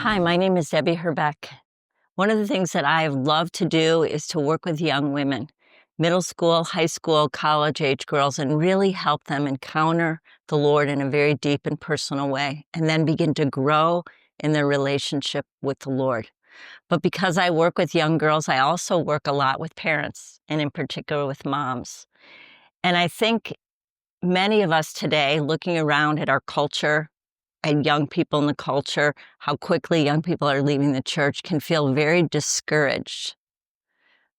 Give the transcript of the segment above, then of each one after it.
Hi, my name is Debbie Herbeck. One of the things that I have loved to do is to work with young women, middle school, high school, college age girls, and really help them encounter the Lord in a very deep and personal way, and then begin to grow in their relationship with the Lord. But because I work with young girls, I also work a lot with parents, and in particular with moms. And I think many of us today, looking around at our culture, and young people in the culture, how quickly young people are leaving the church, can feel very discouraged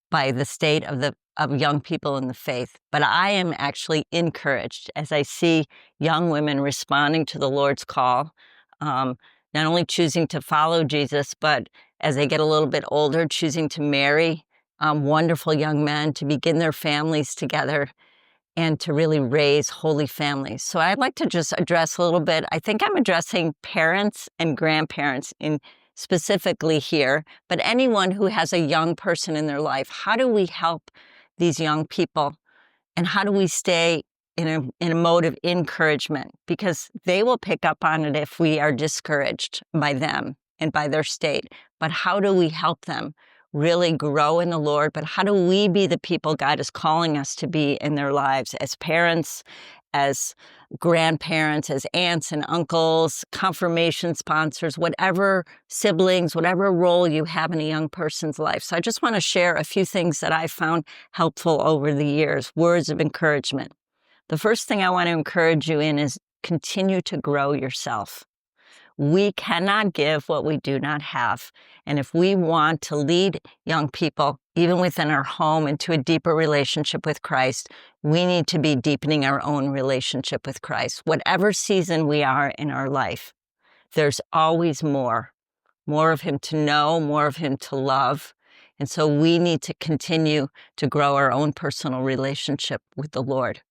by the state of young people in the faith. But I am actually encouraged as I see young women responding to the Lord's call, not only choosing to follow Jesus, but as they get a little bit older, choosing to marry wonderful young men, to begin their families together, and to really raise holy families. So I'd like to just address a little bit. I think I'm addressing parents and grandparents specifically here, but anyone who has a young person in their life. How do we help these young people? And how do we stay in a mode of encouragement? Because they will pick up on it if we are discouraged by them and by their state. But how do we help them really grow in the Lord? But how do we be the people God is calling us to be in their lives as parents, as grandparents, as aunts and uncles, confirmation sponsors, whatever siblings, whatever role you have in a young person's life. So I just want to share a few things that I found helpful over the years, words of encouragement. The first thing I want to encourage you in is continue to grow yourself. We cannot give what we do not have. And if we want to lead young people, even within our home, into a deeper relationship with Christ, we need to be deepening our own relationship with Christ. Whatever season we are in our life, there's always more of Him to know, more of Him to love. And so we need to continue to grow our own personal relationship with the Lord.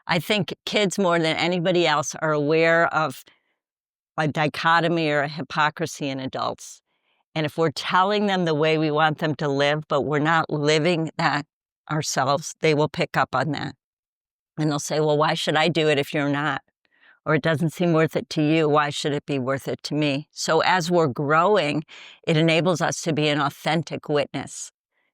I think kids more than anybody else are aware of a dichotomy or a hypocrisy in adults. And if we're telling them the way we want them to live, but we're not living that ourselves, they will pick up on that. And they'll say, well, why should I do it if you're not? Or it doesn't seem worth it to you. Why should it be worth it to me? So as we're growing, it enables us to be an authentic witness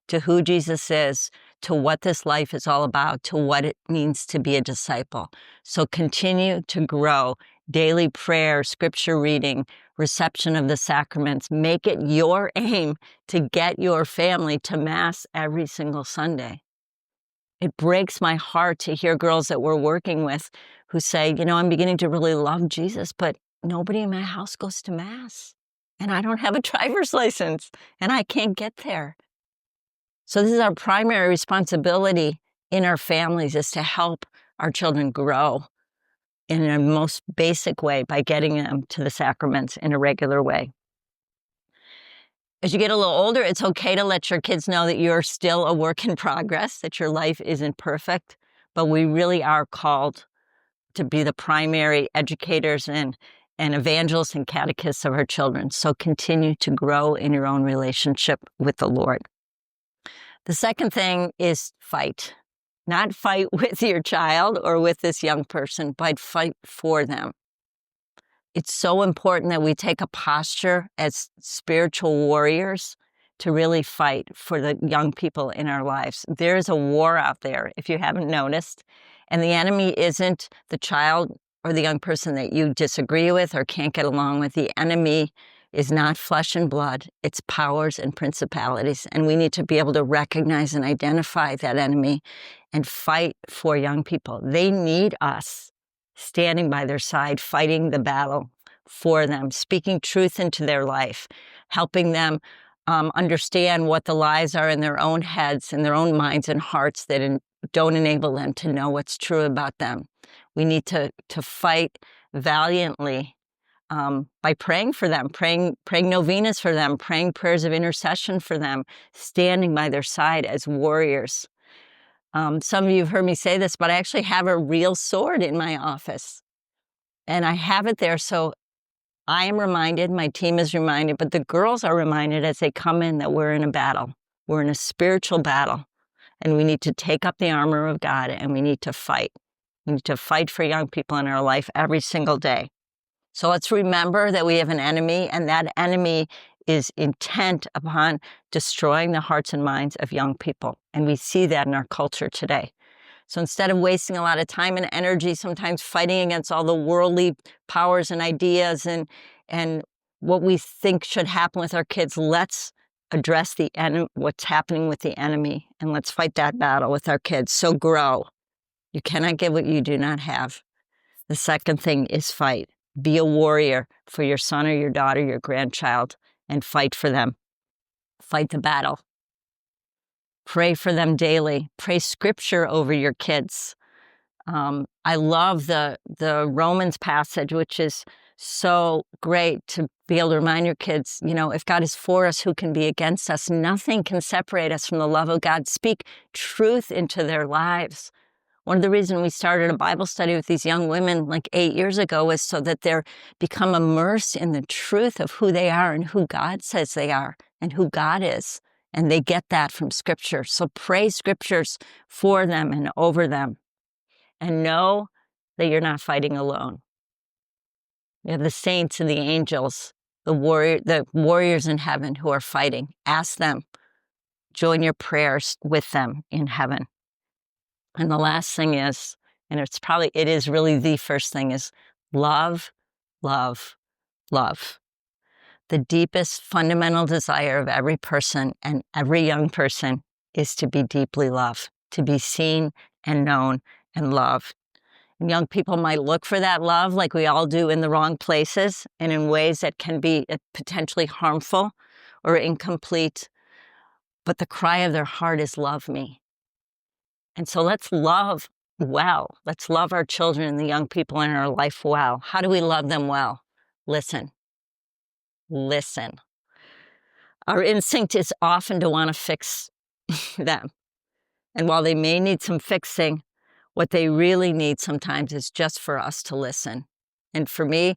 to who Jesus is, to what this life is all about, to what it means to be a disciple. So continue to grow. Daily prayer, scripture reading, reception of the sacraments. Make it your aim to get your family to Mass every single Sunday. It breaks my heart to hear girls that we're working with who say, I'm beginning to really love Jesus, but nobody in my house goes to Mass. And I don't have a driver's license, and I can't get there. So this is our primary responsibility in our families, is to help our children grow in a most basic way by getting them to the sacraments in a regular way. As you get a little older, it's okay to let your kids know that you're still a work in progress, that your life isn't perfect, but we really are called to be the primary educators and evangelists and catechists of our children. So continue to grow in your own relationship with the Lord. The second thing is fight. Not fight with your child or with this young person, but fight for them. It's so important that we take a posture as spiritual warriors to really fight for the young people in our lives. There's a war out there, if you haven't noticed, and the enemy isn't the child or the young person that you disagree with or can't get along with. The enemy is not flesh and blood, it's powers and principalities. And we need to be able to recognize and identify that enemy and fight for young people. They need us standing by their side, fighting the battle for them, speaking truth into their life, helping them understand what the lies are in their own heads and their own minds and hearts that don't enable them to know what's true about them. We need to fight valiantly by praying for them, praying novenas for them, praying prayers of intercession for them, standing by their side as warriors. Some of you have heard me say this, but I actually have a real sword in my office. And I have it there so I am reminded, my team is reminded, but the girls are reminded as they come in that we're in a battle. We're in a spiritual battle. And we need to take up the armor of God and we need to fight. We need to fight for young people in our life every single day. So let's remember that we have an enemy, and that enemy is intent upon destroying the hearts and minds of young people. And we see that in our culture today. So instead of wasting a lot of time and energy, sometimes fighting against all the worldly powers and ideas and what we think should happen with our kids, let's address what's happening with the enemy, and let's fight that battle with our kids. So grow. You cannot give what you do not have. The second thing is fight. Be a warrior for your son or your daughter, your grandchild, and fight for them. Fight the battle. Pray for them daily. Pray scripture over your kids. I love the Romans passage, which is so great to be able to remind your kids, if God is for us, who can be against us? Nothing can separate us from the love of God. Speak truth into their lives. One of the reasons we started a Bible study with these young women like 8 years ago was so that they're become immersed in the truth of who they are and who God says they are and who God is. And they get that from Scripture. So pray Scriptures for them and over them. And know that you're not fighting alone. You have the saints and the angels, the warriors in heaven who are fighting. Ask them. Join your prayers with them in heaven. And the last thing is, and it is really the first thing, is love, love, love. The deepest fundamental desire of every person and every young person is to be deeply loved, to be seen and known and loved. And young people might look for that love like we all do in the wrong places and in ways that can be potentially harmful or incomplete. But the cry of their heart is, love me. And so let's love well. Let's love our children and the young people in our life well. How do we love them well? Listen. Listen. Our instinct is often to want to fix them. And while they may need some fixing, what they really need sometimes is just for us to listen. And for me,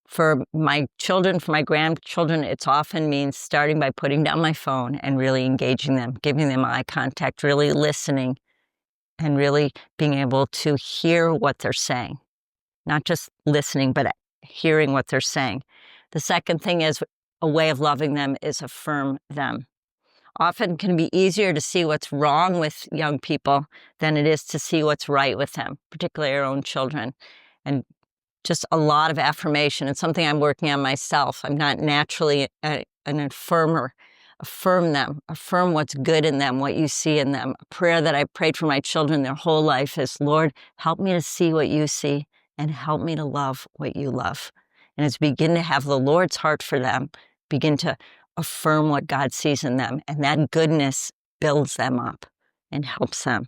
for my children, for my grandchildren, it often means starting by putting down my phone and really engaging them, giving them eye contact, really listening, and really being able to hear what they're saying. Not just listening, but hearing what they're saying. The second thing is a way of loving them is affirm them. Often can be easier to see what's wrong with young people than it is to see what's right with them, particularly our own children. And just a lot of affirmation. It's something I'm working on myself. I'm not naturally an affirmer. Affirm them. Affirm what's good in them, what you see in them. A prayer that I prayed for my children their whole life is, Lord, help me to see what you see and help me to love what you love. And as we begin to have the Lord's heart for them, begin to affirm what God sees in them, and that goodness builds them up and helps them.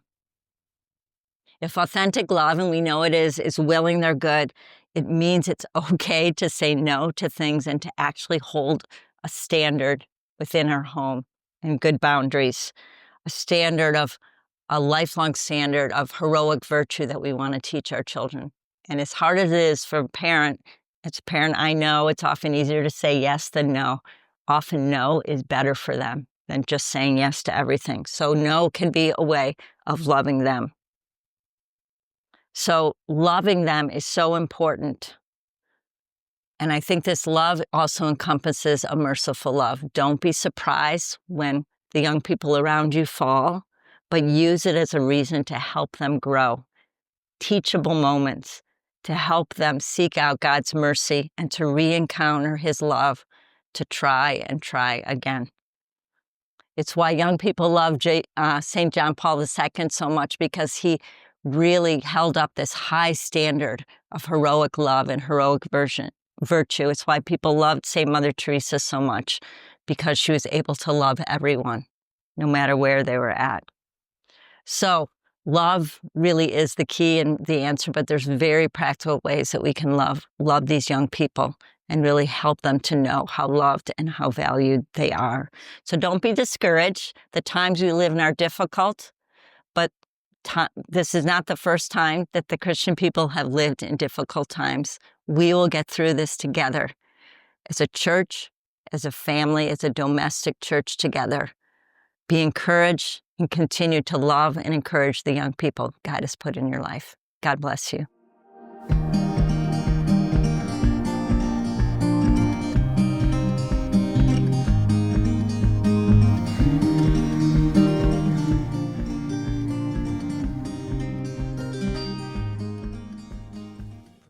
If authentic love, and we know it is willing their good, it means it's okay to say no to things and to actually hold a standard within our home and good boundaries, a lifelong standard of heroic virtue that we want to teach our children. And as hard as it is for a parent, as a parent, I know it's often easier to say yes than no. Often no is better for them than just saying yes to everything. So no can be a way of loving them. So loving them is so important. And I think this love also encompasses a merciful love. Don't be surprised when the young people around you fall, but use it as a reason to help them grow. Teachable moments to help them seek out God's mercy and to re-encounter His love, to try and try again. It's why young people love St. John Paul II so much, because he really held up this high standard of heroic love and heroic virtue. It's why people loved St. Mother Teresa so much, because she was able to love everyone, no matter where they were at. So love really is the key and the answer, but there's very practical ways that we can love these young people and really help them to know how loved and how valued they are. So don't be discouraged. The times we live in are difficult, but this is not the first time that the Christian people have lived in difficult times. We will get through this together as a church, as a family, as a domestic church together. Be encouraged and continue to love and encourage the young people God has put in your life. God bless you.